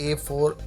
A4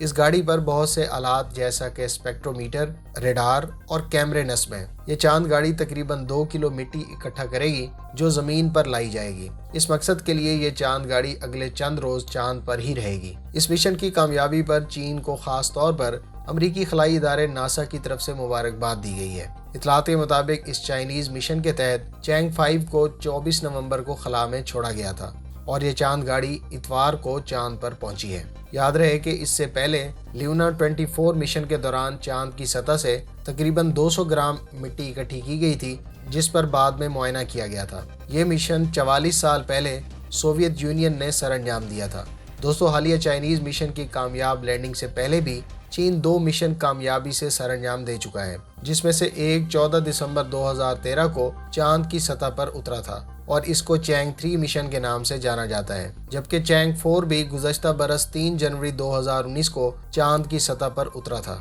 اس گاڑی پر بہت سے آلات جیسا کہ اسپیکٹرومیٹر، ریڈار اور کیمرے نصب ہیں۔ یہ چاند گاڑی تقریباً 2 کلو مٹی اکٹھا کرے گی جو زمین پر لائی جائے گی۔ اس مقصد کے لیے یہ چاند گاڑی اگلے چند روز چاند پر ہی رہے گی۔ اس مشن کی کامیابی پر چین کو خاص طور پر امریکی خلائی ادارے ناسا کی طرف سے مبارکباد دی گئی ہے۔ اطلاعات کے مطابق اس چائنیز مشن کے تحت چینگ 5 کو 24 نومبر کو خلا میں چھوڑا گیا تھا اور یہ چاند گاڑی اتوار کو چاند پر پہنچی ہے۔ یاد رہے کہ اس سے پہلے لیونا 24 مشن کے دوران چاند کی سطح سے تقریباً 200 گرام مٹی اکٹھی کی گئی تھی، جس پر بعد میں معائنہ کیا گیا تھا۔ یہ مشن 44 سال پہلے سوویت یونین نے سر انجام دیا تھا۔ دوستو، حالیہ چائنیز مشن کی کامیاب لینڈنگ سے پہلے بھی چین 2 مشن کامیابی سے سر انجام دے چکا ہے، جس میں سے ایک 14 دسمبر 2013 کو چاند کی سطح پر اترا تھا اور اس کو چینگ 3 مشن کے نام سے جانا جاتا ہے، جبکہ چینگ 4 بھی گزشتہ برس 3 جنوری 2019 کو چاند کی سطح پر اترا تھا۔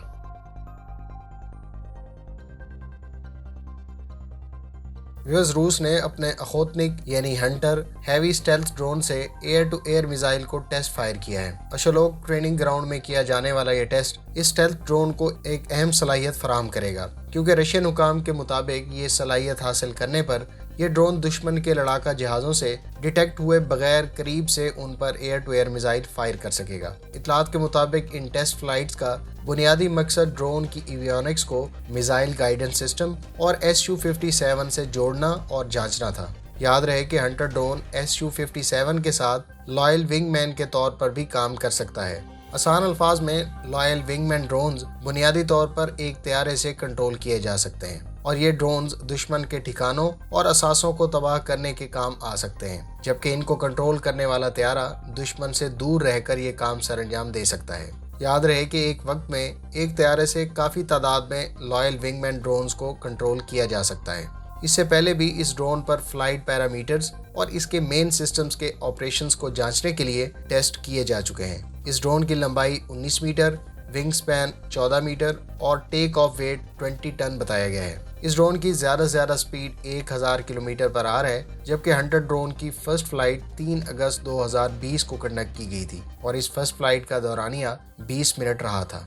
روس نے اپنے اخوتنک یعنی ہنٹر ہیوی اسٹیلتھ ڈرون سے ایئر ٹو ایئر میزائل کو ٹیسٹ فائر کیا ہے۔ اشولوک ٹریننگ گراؤنڈ میں کیا جانے والا یہ ٹیسٹ اس اسٹیلتھ ڈرون کو ایک اہم صلاحیت فراہم کرے گا، کیونکہ رشین حکام کے مطابق یہ صلاحیت حاصل کرنے پر یہ ڈرون دشمن کے لڑاکا جہازوں سے ڈیٹیکٹ ہوئے بغیر قریب سے ان پر air to air missile fire کر سکے گا۔ اطلاعات کے مطابق ان ٹیسٹ فلائٹس کا بنیادی مقصد ڈرون کی ایویونکس کو میزائل گائیڈنس سسٹم اور SU-57 سے جوڑنا اور جانچنا تھا۔ یاد رہے کہ ہنٹر ڈرون SU-57 کے ساتھ لائل ونگ مین کے طور پر بھی کام کر سکتا ہے۔ آسان الفاظ میں لائل ونگ مین ڈرونز بنیادی طور پر ایک طیارے سے کنٹرول کیے جا سکتے ہیں اور یہ ڈرونز دشمن کے ٹھکانوں اور اثاثوں کو تباہ کرنے کے کام آ سکتے ہیں، جبکہ ان کو کنٹرول کرنے والا طیارہ دشمن سے دور رہ کر یہ کام سر انجام دے سکتا ہے۔ یاد رہے کہ ایک وقت میں ایک طیارے سے کافی تعداد میں لائل ونگ مین ڈرونز کو کنٹرول کیا جا سکتا ہے۔ اس سے پہلے بھی اس ڈرون پر فلائٹ پیرامیٹرز اور اس کے مین سسٹمز کے آپریشنز کو جانچنے کے لیے ٹیسٹ کیے جا چکے ہیں۔ اس ڈرون کی لمبائی 19 میٹر، ونگ سپین 14 میٹر اور ٹیک آف ویٹ 20 ٹن بتایا گیا ہے۔ اس ڈرون کی زیادہ سے زیادہ سپیڈ 1000 کلومیٹر پر آور ہے، جبکہ ہنٹر ڈرون کی فرسٹ فلائٹ 3 اگست 2020 کو کنڈکٹ کی گئی تھی اور اس فرسٹ فلائٹ کا دورانیہ 20 منٹ رہا تھا۔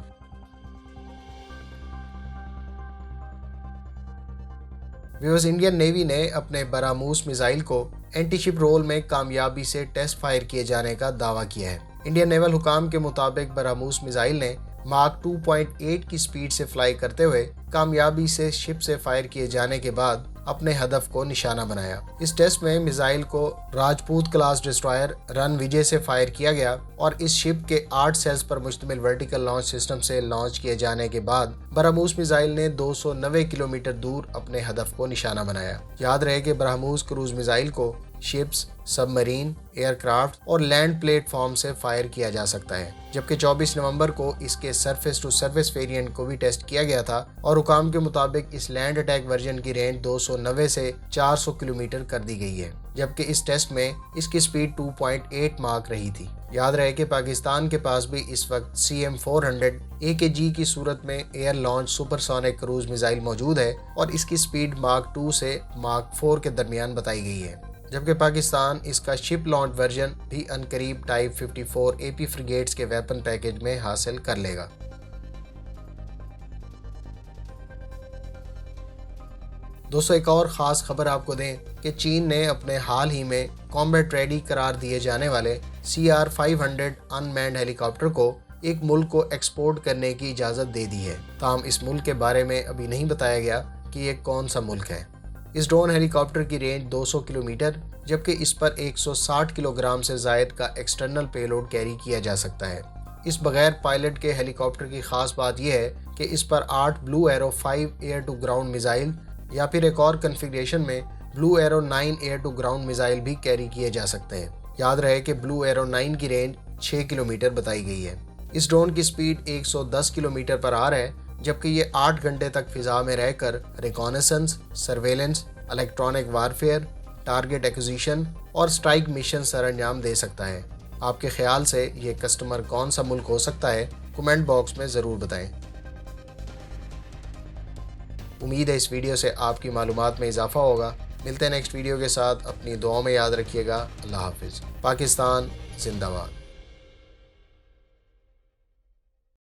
انڈین نیوی نے اپنے براموس میزائل کو اینٹی شپ رول میں کامیابی سے ٹیسٹ فائر کیے جانے کا دعویٰ کیا ہے۔ انڈین نیول حکام کے مطابق براموس میزائل نے ماک 2.8 کی سپیڈ سے فلائی کرتے ہوئے کامیابی سے شپ سے فائر کیے جانے کے بعد اپنے ہدف کو نشانہ بنایا۔ اس ٹیسٹ میں میزائل کو راجپوت کلاس ڈسٹرائر رن وجے سے فائر کیا گیا اور اس شپ کے 8 سیلز پر مشتمل ورٹیکل لانچ سسٹم سے لانچ کیے جانے کے بعد برہموس میزائل نے 290 کلومیٹر دور اپنے ہدف کو نشانہ بنایا۔ یاد رہے کہ برہموس کروز میزائل کو شپس، سب مرین، ایئر کرافٹ اور لینڈ پلیٹ فارم سے فائر کیا جا سکتا ہے، جبکہ 24 نومبر کو اس کے سرفیس ٹو سرفیس ویریئنٹ کو بھی ٹیسٹ کیا گیا تھا اور حکام کے مطابق اس لینڈ اٹیک ورژن کی رینج 290 سے 400 کلومیٹر کر دی گئی ہے، جبکہ اس ٹیسٹ میں اس کی سپیڈ 2.8 ماک رہی تھی۔ یاد رہے کہ پاکستان کے پاس بھی اس وقت CM-400 AKG کی صورت میں air launch supersonic cruise missile موجود ہے اور اس کی سپیڈ ماک 2 سے ماک 4 کے درمیان بتائی گئی ہے، جبکہ پاکستان اس کا شپ لانچ ورژن بھی عنقریب ٹائپ 54 AP فریگیٹس کے ویپن پیکج میں حاصل کر لے گا۔ دوستو، ایک اور خاص خبر آپ کو دیں کہ چین نے اپنے حال ہی میں کامبیٹ ریڈی قرار دیے جانے والے CR-500 ان مینڈ ہیلی کاپٹر کو ایک ملک کو ایکسپورٹ کرنے کی اجازت دے دی ہے، تاہم اس ملک کے بارے میں ابھی نہیں بتایا گیا کہ یہ کون سا ملک ہے۔ اس ڈرون ہیلی کاپٹر کی رینج 200 کلومیٹر، جبکہ اس پر 160 کلو گرام سے زائد کا ایکسٹرنل پے لوڈ کیری کیا جا سکتا ہے۔ اس بغیر پائلٹ کے ہیلی کاپٹر کی خاص بات یہ ہے کہ اس پر 8 blue arrow 5 air to ground missile یا پھر ایک اور کنفیگریشن میں blue arrow 9 air to ground missile بھی کیری کیے جا سکتے ہیں۔ یاد رہے کہ بلو ایرو 9 کی رینج 6 کلومیٹر بتائی گئی ہے۔ اس ڈرون کی سپیڈ 110 کلومیٹر پر آور ہے، جبکہ یہ 8 گھنٹے تک فضا میں رہ کر reconnaissance, surveillance, electronic warfare, target acquisition اور سٹرائک مشن سر انجام دے سکتا ہے۔ آپ کے خیال سے یہ کسٹمر کون سا ملک ہو سکتا ہے؟ کمنٹ باکس میں ضرور بتائیں۔ امید ہے اس ویڈیو سے آپ کی معلومات میں اضافہ ہوگا۔ ملتے ہیں نیکسٹ ویڈیو کے ساتھ، اپنی دعاؤں میں یاد رکھیے گا۔ اللہ حافظ۔ پاکستان زندہ باد۔